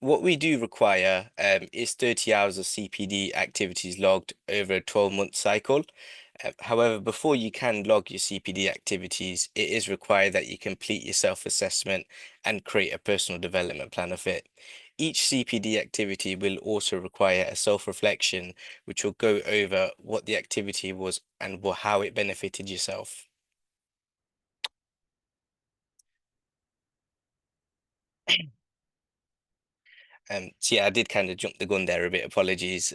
what we do require is 30 hours of CPD activities logged over a 12-month cycle. However, before you can log your CPD activities, it is required that you complete your self-assessment and create a personal development plan of it. Each CPD activity will also require a self-reflection, which will go over what the activity was and how it benefited yourself. So yeah, I did kind of jump the gun there a bit. Apologies.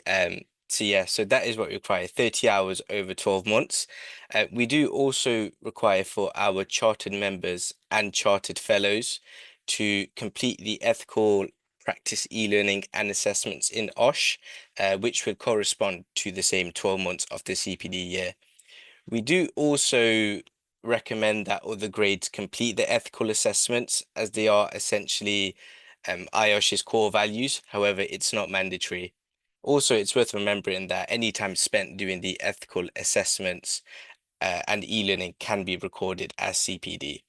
So yeah, so that is what we require, 30 hours over 12 months. We do also require for our chartered members and chartered fellows to complete the ethical practice e-learning and assessments in OSH, which would correspond to the same 12 months of the CPD year. We do also recommend that other grades complete the ethical assessments as they are essentially IOSH's core values. However, it's not mandatory. Also, it's worth remembering that any time spent doing the ethical assessments and e-learning can be recorded as CPD.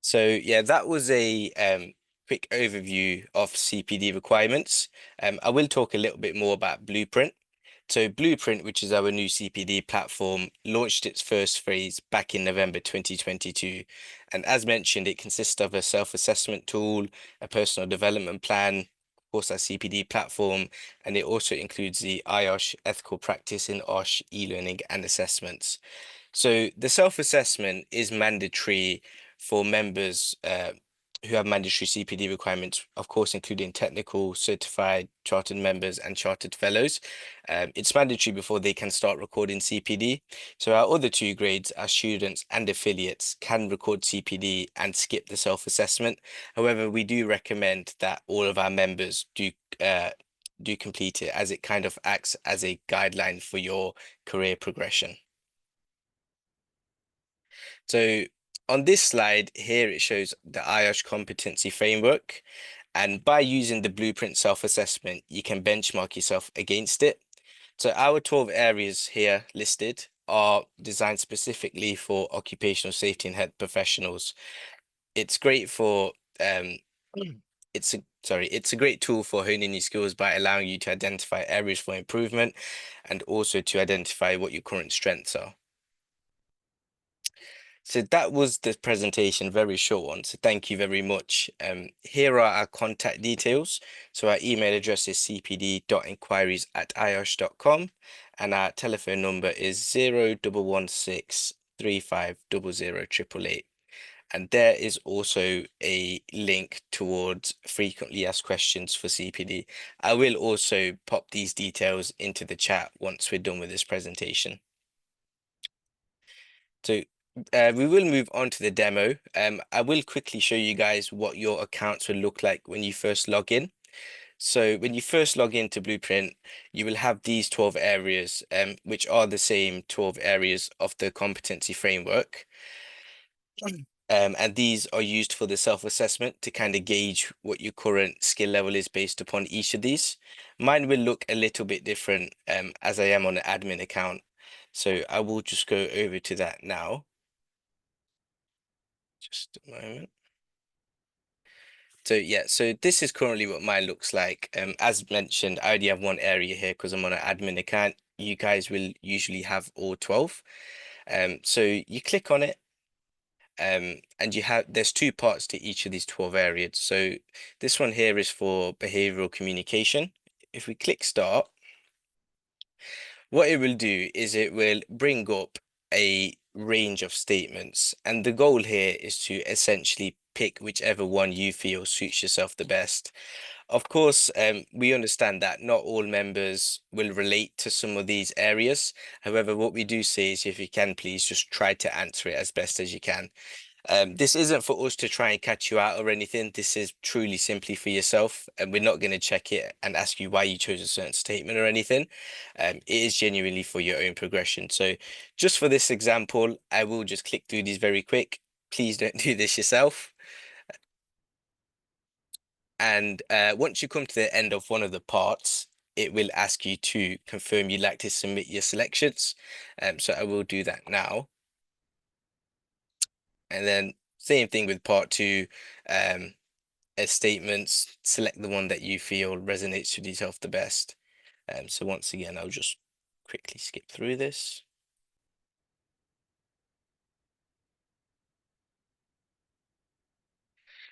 So yeah, that was a quick overview of CPD requirements. I will talk a little bit more about Blueprint. So Blueprint, which is our new CPD platform, launched its first phase back in November 2022. And as mentioned, it consists of a self-assessment tool, a personal development plan, of course, our CPD platform, and it also includes the IOSH ethical practice in OSH e-learning and assessments. So the self-assessment is mandatory for members who have mandatory CPD requirements, of course, including technical, certified, chartered members, and chartered fellows. It's mandatory before they can start recording CPD. So our other two grades, our students and affiliates, can record CPD and skip the self-assessment. However, we do recommend that all of our members do complete it as it kind of acts as a guideline for your career progression. So on this slide here, it shows the IOSH competency framework. And by using the Blueprint self-assessment, you can benchmark yourself against it. So our 12 areas here listed are designed specifically for occupational safety and health professionals. It's great for it's a great tool for honing your skills by allowing you to identify areas for improvement and also to identify what your current strengths are. So that was the presentation, very short one. So thank you very much. Here are our contact details. So our email address is cpd.inquiries@iosh.com and our telephone number is 0116 3500 And there is also a link towards frequently asked questions for CPD. I will also pop these details into the chat once we're done with this presentation. So we will move on to the demo. I will quickly show you guys what your accounts will look like when you first log in. So when you first log into Blueprint, you will have these 12 areas, which are the same 12 areas of the competency framework. And these are used for the self-assessment to kind of gauge what your current skill level is based upon each of these. Mine will look a little bit different as I am on an admin account. So I will just go over to that now. Just a moment. So yeah, so this is currently what mine looks like. As mentioned, I already have one area here because I'm on an admin account. You guys will usually have all 12. So you click on it, and there's two parts to each of these 12 areas. So this one here is for behavioral communication. If we click start, what it will do is it will bring up a range of statements. And the goal here is to essentially pick whichever one you feel suits yourself the best. Of course, we understand that not all members will relate to some of these areas. However, what we do say is if you can, please just try to answer it as best as you can. This isn't for us to try and catch you out or anything. This is truly simply for yourself, and we're not going to check it and ask you why you chose a certain statement or anything. It is genuinely for your own progression. So just for this example, I will just click through these very quick. Please don't do this yourself. And once you come to the end of one of the parts, it will ask you to confirm you'd like to submit your selections. So I will do that now. And then same thing with part two, as statements, select the one that you feel resonates with yourself the best. So once again, I'll just quickly skip through this.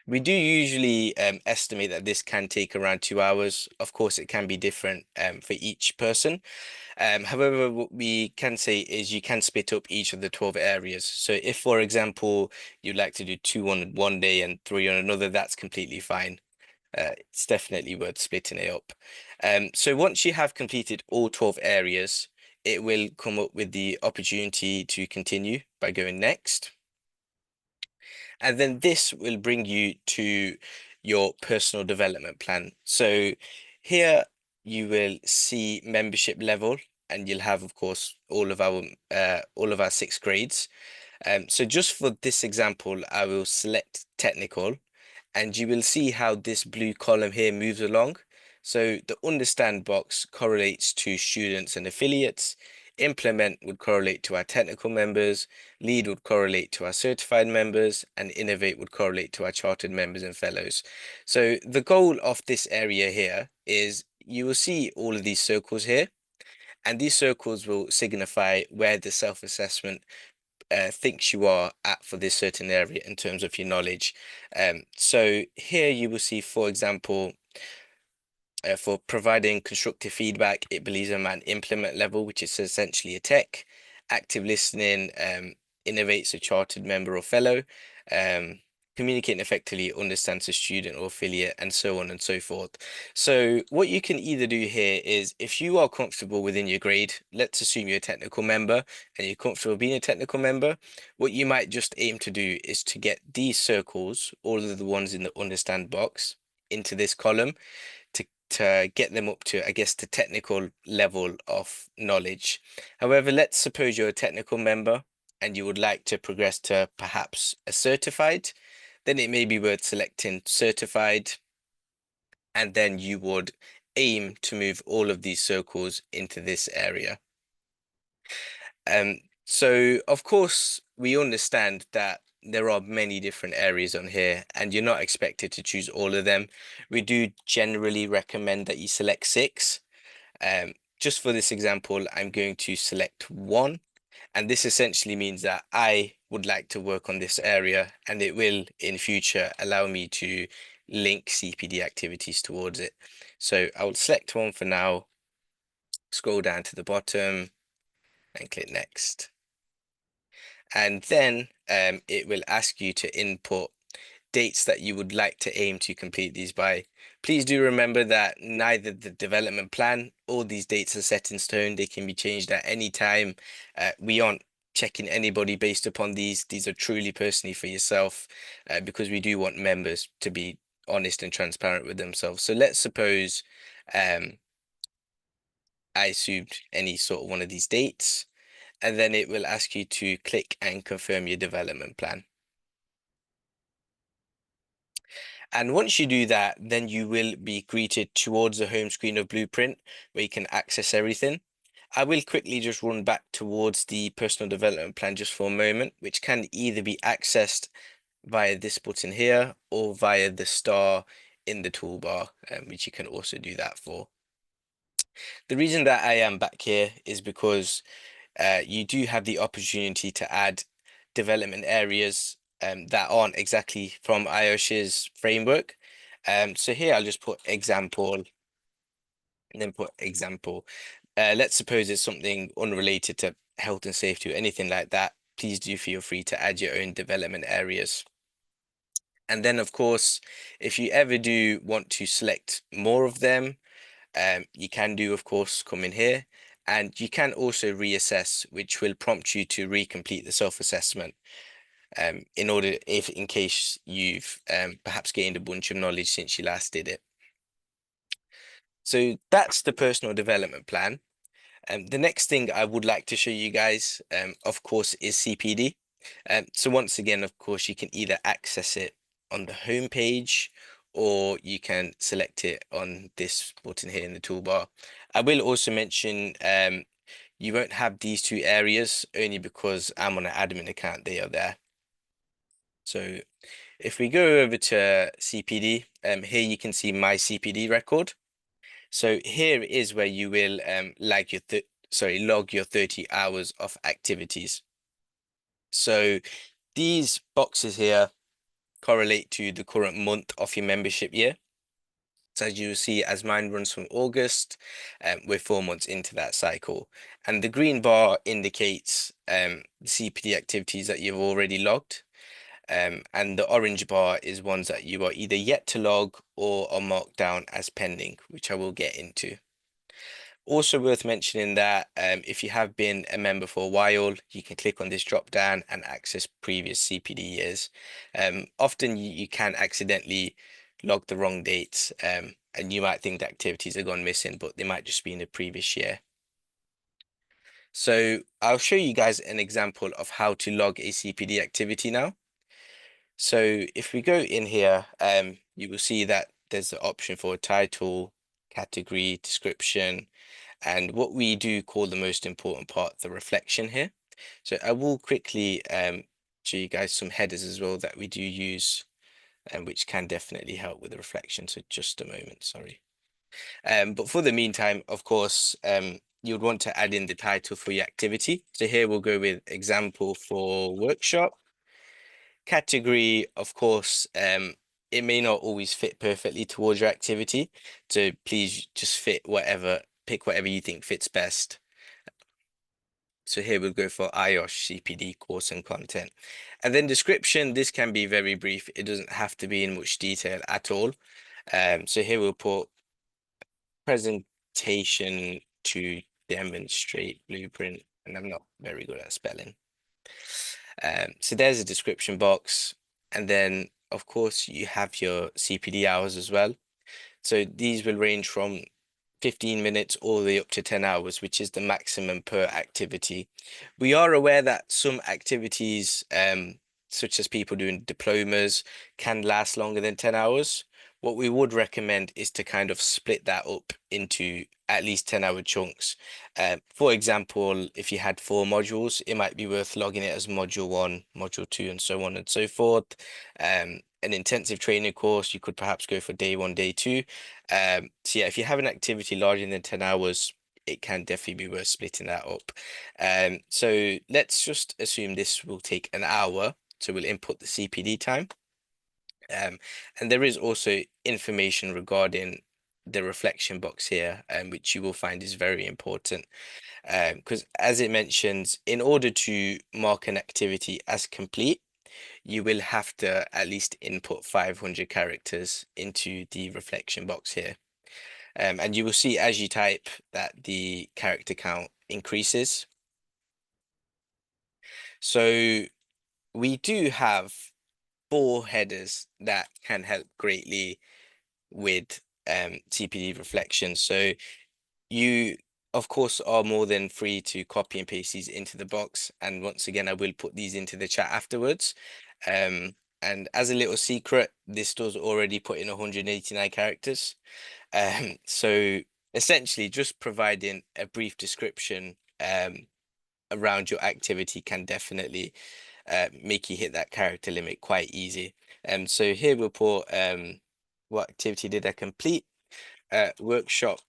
We do usually estimate that this can take around 2 hours. Of course, it can be different for each person. However, what we can say is you can split up each of the 12 areas. So if, for example, you'd like to do two on one day and three on another, that's completely fine. It's definitely worth splitting it up. So once you have completed all 12 areas, it will come up with the opportunity to continue by going next. And then this will bring you to your personal development plan. So here you will see membership level, and you'll have, of course, all of our 6 grades. So just for this example, I will select technical, and you will see how this blue column here moves along. So the understand box correlates to students and affiliates. Implement would correlate to our technical members. Lead would correlate to our certified members, and innovate would correlate to our chartered members and fellows. So the goal of this area here is you will see all of these circles here, and these circles will signify where the self-assessment thinks you are at for this certain area in terms of your knowledge. So here you will see, for example, for providing constructive feedback, it believes I'm at an implement level, which is essentially a tech. Active listening innovates a chartered member or fellow. Um, Communicating effectively understands a student or affiliate, and so on and so forth. So what you can either do here is, if you are comfortable within your grade, let's assume you're a technical member and you're comfortable being a technical member, what you might just aim to do is to get these circles, all of the ones in the understand box, into this column to get them up to, I guess, the technical level of knowledge. However, let's suppose you're a technical member and you would like to progress to perhaps a certified, then it may be worth selecting certified, and then you would aim to move all of these circles into this area. So of course, we understand that there are many different areas on here, and you're not expected to choose all of them. We do generally recommend that you select 6. Just for this example, I'm going to select 1, and this essentially means that I would like to work on this area, and it will in future allow me to link CPD activities towards it. So I will select 1 for now, scroll down to the bottom and click next. And then it will ask you to input dates that you would like to aim to complete these by. Please do remember that neither the development plan or these dates are set in stone. They can be changed at any time. We aren't checking anybody based upon these. These are truly personally for yourself, because we do want members to be honest and transparent with themselves. So let's suppose I assumed any sort of one of these dates, and then it will ask you to click and confirm your development plan. And once you do that, then you will be greeted towards the home screen of Blueprint, where you can access everything. I will quickly just run back towards the personal development plan just for a moment, which can either be accessed via this button here or via the star in the toolbar, which you can also do that for. The reason that I am back here is because you do have the opportunity to add development areas that aren't exactly from IOSH's framework. So here I'll just put example and then put example. Let's suppose it's something unrelated to health and safety or anything like that. Please do feel free to add your own development areas. And then, of course, if you ever do want to select more of them, you can do, of course, come in here, and you can also reassess, which will prompt you to recomplete the self-assessment in order, if in case you've perhaps gained a bunch of knowledge since you last did it. So that's the personal development plan. The next thing I would like to show you guys, of course, is CPD. So once again, of course, you can either access it on the home page or you can select it on this button here in the toolbar. I will also mention you won't have these two areas only because I'm on an admin account, they are there. So if we go over to CPD, here you can see my CPD record. So here is where you will log your 30 hours of activities. So these boxes here correlate to the current month of your membership year. So as you see, as mine runs from August, we're 4 months into that cycle. And the green bar indicates the CPD activities that you've already logged. And the orange bar is ones that you are either yet to log or are marked down as pending, which I will get into. Also worth mentioning that if you have been a member for a while, you can click on this drop down and access previous CPD years. Often you can accidentally log the wrong dates, and you might think the activities are gone missing, but they might just be in the previous year. So I'll show you guys an example of how to log a CPD activity now. So if we go in here, you will see that there's the option for title, category, description, and what we do call the most important part, the reflection here. So I will quickly show you guys some headers as well that we do use, and which can definitely help with the reflection. So just a moment, sorry. But for the meantime, of course, you would want to add in the title for your activity. So here we'll go with example for workshop. Category, of course, it may not always fit perfectly towards your activity. So please just pick whatever you think fits best. So here we'll go for IOSH CPD course and content. And then description, this can be very brief. It doesn't have to be in much detail at all. So here we'll put presentation to demonstrate blueprint, and I'm not very good at spelling. So there's a description box. And then, of course, you have your CPD hours as well. So these will range from 15 minutes all the way up to 10 hours, which is the maximum per activity. We are aware that some activities, such as people doing diplomas, can last longer than 10 hours. What we would recommend is to kind of split that up into at least 10-hour chunks. For example, if you had 4 modules, it might be worth logging it as module 1, module 2, and so on and so forth. An intensive training course, you could perhaps go for day 1, day 2. So yeah, if you have an activity larger than 10 hours, it can definitely be worth splitting that up. So let's just assume this will take an hour. So we'll input the CPD time. And there is also information regarding the reflection box here, which you will find is very important. Because as it mentions, in order to mark an activity as complete, you will have to at least input 500 characters into the reflection box here. And you will see as you type that the character count increases. So we do have 4 headers that can help greatly with CPD reflection. So you, of course, are more than free to copy and paste these into the box. And once again, I will put these into the chat afterwards. And as a little secret, this does already put in 189 characters. So essentially just providing a brief description around your activity can definitely make you hit that character limit quite easy. So here we'll put what activity did I complete? Workshop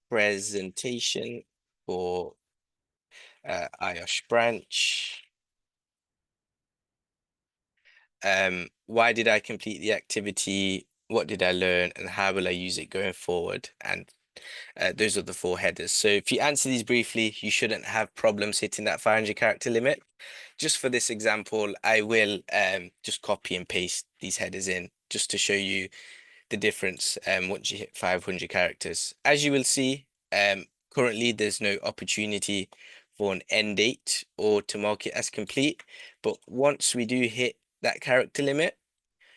presentation for IOSH branch. Why did I complete the activity? What did I learn? And how will I use it going forward? And those are the 4 headers. So if you answer these briefly, you shouldn't have problems hitting that 500 character limit. Just for this example, I will just copy and paste these headers in just to show you the difference once you hit 500 characters. As you will see, currently there's no opportunity for an end date or to mark it as complete. But once we do hit that character limit,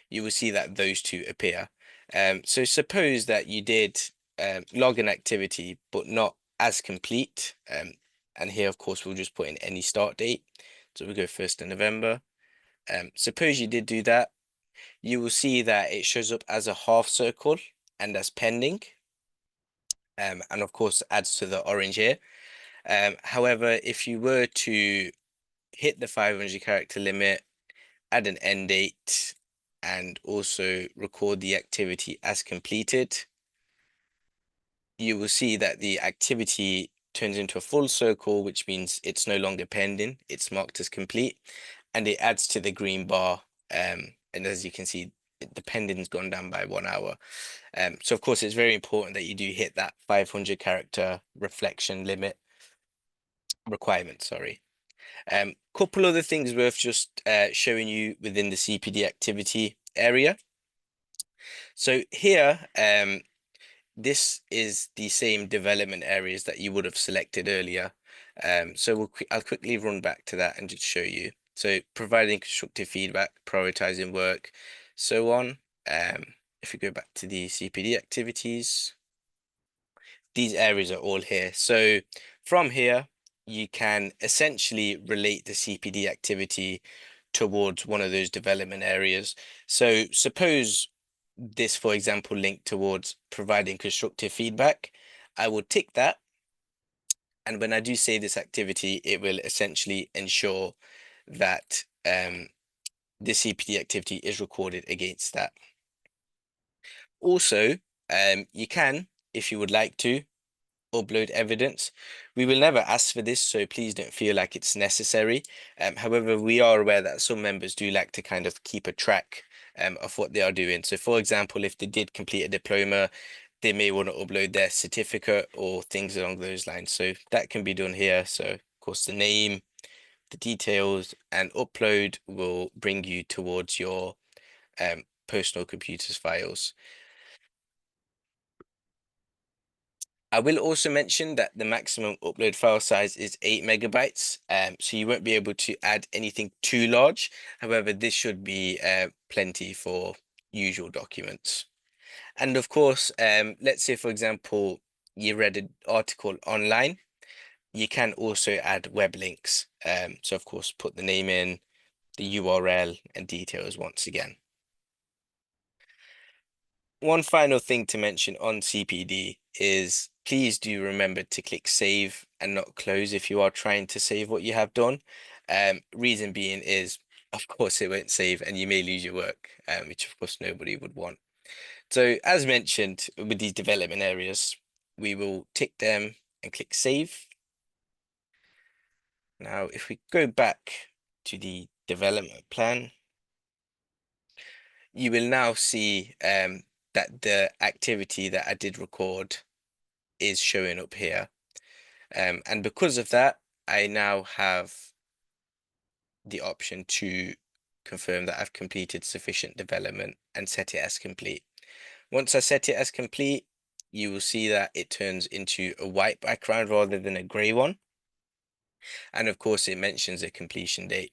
you will see that those two appear. So suppose that you did log an activity, but not as complete. And here, of course, we'll just put in any start date. So we go 1st of November. Suppose you did do that, you will see that it shows up as a half circle and as pending, and of course adds to the orange here. However, if you were to hit the 500 character limit, add an end date, and also record the activity as completed, you will see that the activity turns into a full circle, which means it's no longer pending, it's marked as complete, and it adds to the green bar. And as you can see, the pending's gone down by 1 hour. So of course, it's very important that you do hit that 500 character reflection limit requirement, sorry. Couple other things worth just showing you within the CPD activity area. So here, this is the same development areas that you would have selected earlier. So I'll quickly run back to that and just show you. So providing constructive feedback, prioritizing work, so on. If we go back to the CPD activities, these areas are all here. So from here, you can essentially relate the CPD activity towards one of those development areas. So suppose this, for example, linked towards providing constructive feedback. I will tick that. And when I do say this activity, it will essentially ensure that the CPD activity is recorded against that. Also, you can, if you would like to, upload evidence. We will never ask for this, so please don't feel like it's necessary. However, we are aware that some members do like to kind of keep a track of what they are doing. So for example, if they did complete a diploma, they may want to upload their certificate or things along those lines. So that can be done here. So of course, the name, the details, and upload will bring you towards your personal computers files. I will also mention that the maximum upload file size is 8 megabytes, so you won't be able to add anything too large. However, this should be plenty for usual documents. And of course, let's say, for example, you read an article online, you can also add web links. So of course, put the name in, the URL, and details once again. One final thing to mention on CPD is please do remember to click save and not close if you are trying to save what you have done. Reason being is, of course, it won't save and you may lose your work, which of course nobody would want. So as mentioned with these development areas, we will tick them and click save. Now, if we go back to the development plan, you will now see that the activity that I did record is showing up here. And because of that, I now have the option to confirm that I've completed sufficient development and set it as complete. Once I set it as complete, you will see that it turns into a white background rather than a gray one. And of course, it mentions a completion date.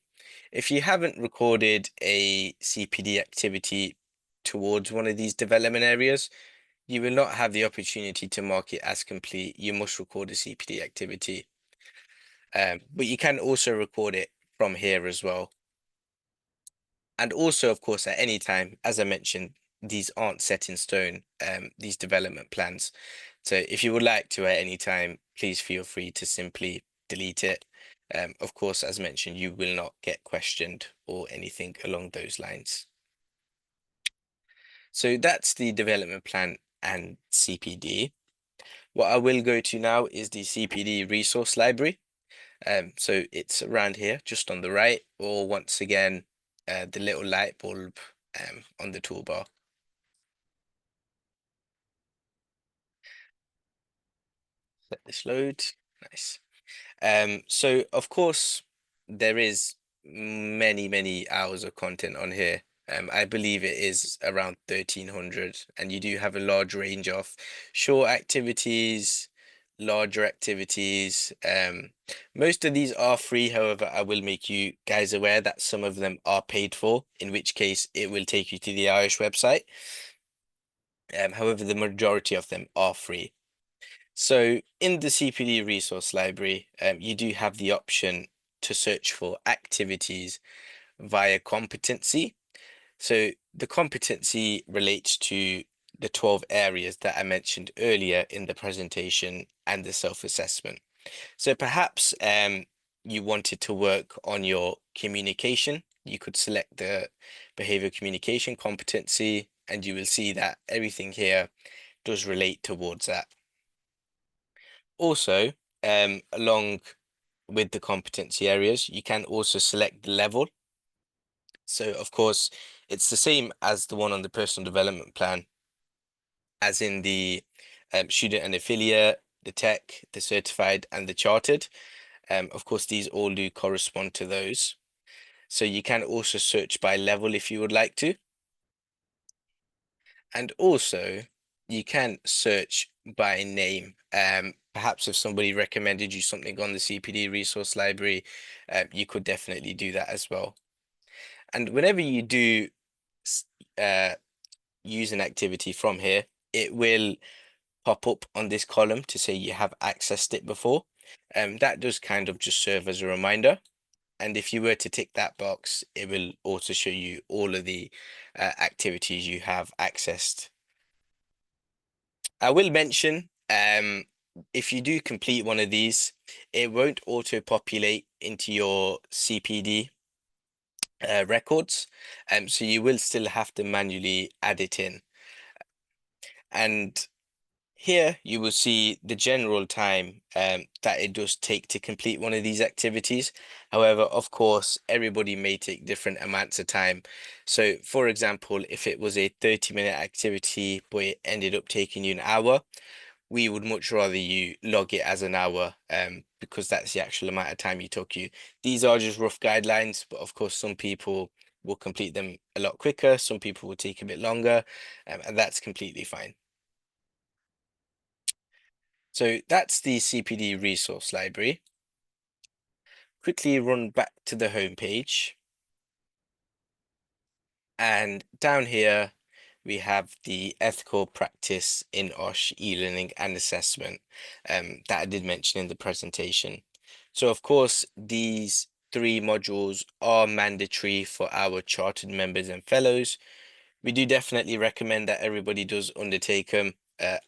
If you haven't recorded a CPD activity towards one of these development areas, you will not have the opportunity to mark it as complete. You must record a CPD activity. But you can also record it from here as well. And also, of course, at any time, as I mentioned, these aren't set in stone, these development plans. So if you would like to at any time, please feel free to simply delete it. Of course, as mentioned, you will not get questioned or anything along those lines. So that's the development plan and CPD. What I will go to now is the CPD resource library. So it's around here, just on the right, or once again, the little light bulb on the toolbar. Let this load. Nice. So of course, there is many hours of content on here. I believe it is around 1300, and you do have a large range of short activities, larger activities. Most of these are free. However, I will make you guys aware that some of them are paid for, in which case it will take you to the IOSH website. However, the majority of them are free. So in the CPD resource library, you do have the option to search for activities via competency. So the competency relates to the 12 areas that I mentioned earlier in the presentation and the self-assessment. So perhaps you wanted to work on your communication. You could select the behavior communication competency, and you will see that everything here does relate towards that. Also, along with the competency areas, you can also select the level. So, of course, it's the same as the one on the personal development plan, as in the student and affiliate, the tech, the certified, and the chartered. Of course, these all do correspond to those. So you can also search by level if you would like to. And also, you can search by name. Perhaps if somebody recommended you something on the CPD resource library, you could definitely do that as well. And whenever you do uh, use an activity from here, it will pop up on this column to say you have accessed it before. That does kind of just serve as a reminder. And if you were to tick that box, it will also show you all of the activities you have accessed. I will mention, if you do complete one of these, it won't auto-populate into your CPD records. So you will still have to manually add it in. And here you will see the general time that it does take to complete one of these activities. However, of course, everybody may take different amounts of time. So, for example, if it was a 30-minute activity, but it ended up taking you an hour, we would much rather you log it as an hour because that's the actual amount of time you took you. These are just rough guidelines, but of course, some people will complete them a lot quicker, some people will take a bit longer, and that's completely fine. So that's the CPD resource library. Quickly run back to the home page. And down here, we have the ethical practice in IOSH e-learning and assessment that I did mention in the presentation. So of course, these three modules are mandatory for our chartered members and fellows. We do definitely recommend that everybody does undertake them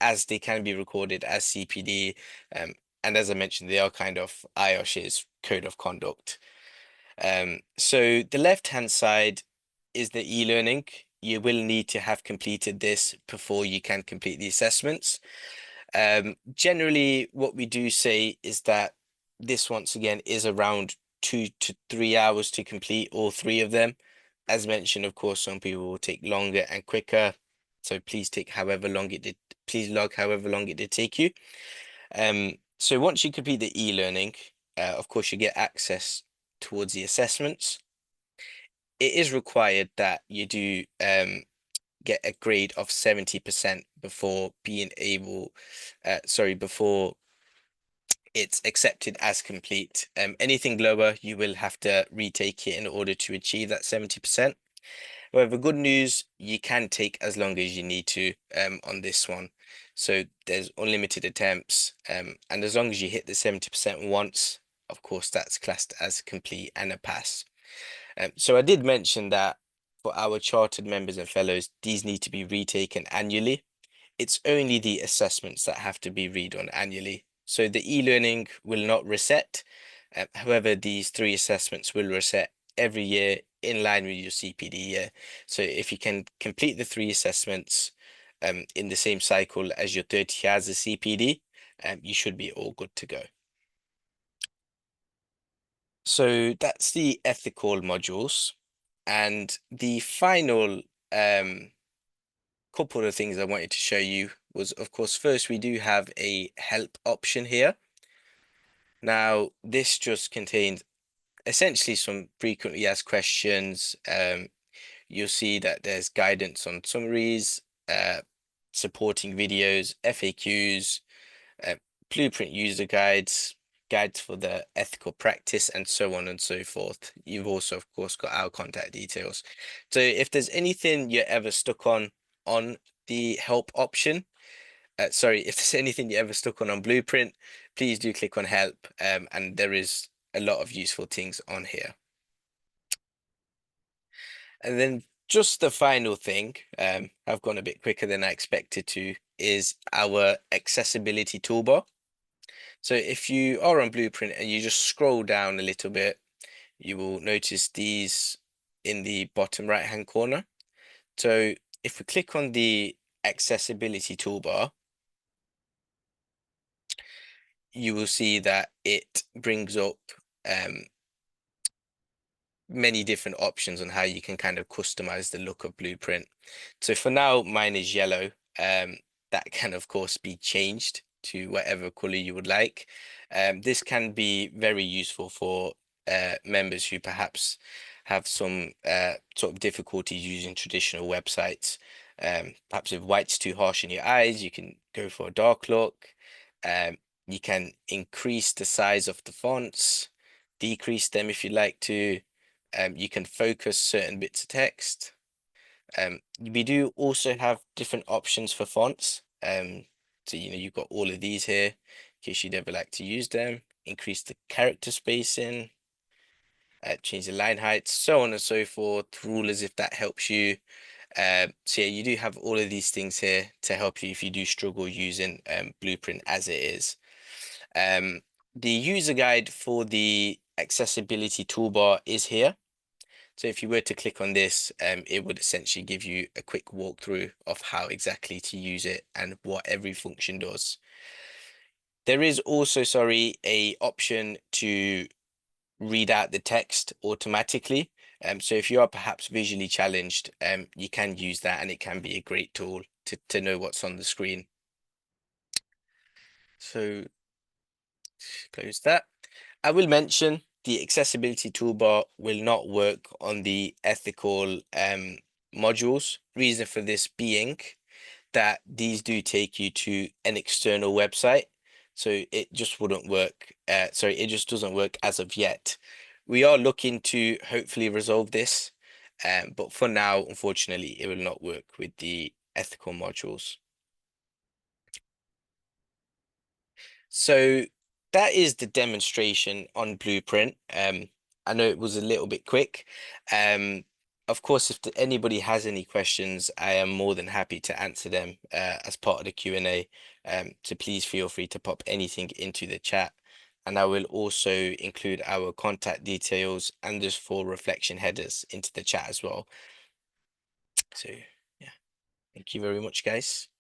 as they can be recorded as CPD. And as I mentioned, they are kind of IOSH's code of conduct. So the left-hand side is the e-learning. You will need to have completed this before you can complete the assessments. Generally, what we do say is that this, once again, is around 2 to 3 hours to complete all three of them. As mentioned, of course, some people will take longer and quicker. So please take however long it did, please log however long it did take you. So once you complete the e-learning, of course, you get access towards the assessments. It is required that you do get a grade of 70% before being able, before it's accepted as complete. Anything lower, you will have to retake it in order to achieve that 70%. However, good news, you can take as long as you need to on this one. So there's unlimited attempts, and as long as you hit the 70% once, of course, that's classed as complete and a pass. So I did mention that for our chartered members and fellows, these need to be retaken annually. It's only the assessments that have to be redone annually. So the e-learning will not reset. However, these three assessments will reset every year in line with your CPD year. So if you can complete the three assessments in the same cycle as your 30 hours of CPD, you should be all good to go. So that's the ethical modules. And the final couple of things I wanted to show you was, of course, first we do have a help option here. Now, this just contains essentially some frequently asked questions. You'll see that there's guidance on summaries, supporting videos, FAQs, uh, blueprint user guides, guides for the ethical practice, and so on and so forth. You've also, of course, got our contact details. So if there's anything you're ever stuck on the help option, if there's anything you're ever stuck on Blueprint, please do click on help, and there is a lot of useful things on here. And then just the final thing, I've gone a bit quicker than I expected to, is our accessibility toolbar. So if you are on Blueprint and you just scroll down a little bit, you will notice these in the bottom right hand corner. So if we click on the accessibility toolbar, you will see that it brings up um, many different options on how you can kind of customize the look of Blueprint. So for now, mine is yellow. That can of course be changed to whatever color you would like. This can be very useful for members who perhaps have some sort of difficulties using traditional websites. Perhaps if white's too harsh in your eyes, you can go for a dark look. You can increase the size of the fonts, decrease them if you'd like to. You can focus certain bits of text. We do also have different options for fonts. So you've got all of these here in case you'd ever like to use them. Increase the character spacing, change the line height, so on and so forth. Rulers if that helps you. So yeah, you do have all of these things here to help you if you do struggle using Blueprint as it is. The user guide for the accessibility toolbar is here. So if you were to click on this, it would essentially give you a quick walkthrough of how exactly to use it and what every function does. There is also, sorry, a option to read out the text automatically. So if you are perhaps visually challenged, you can use that and it can be a great tool to know what's on the screen. So close that. I will mention the accessibility toolbar will not work on the ethical modules. Reason for this being that these do take you to an external website. So it just wouldn't work. Sorry, it just doesn't work as of yet. We are looking to hopefully resolve this, but for now, unfortunately, it will not work with the ethical modules. So that is the demonstration on Blueprint. I know it was a little bit quick. Um, of course, if anybody has any questions, I am more than happy to answer them as part of the Q&A. So please feel free to pop anything into the chat. And I will also include our contact details and just full reflection headers into the chat as well. So yeah, thank you very much, guys.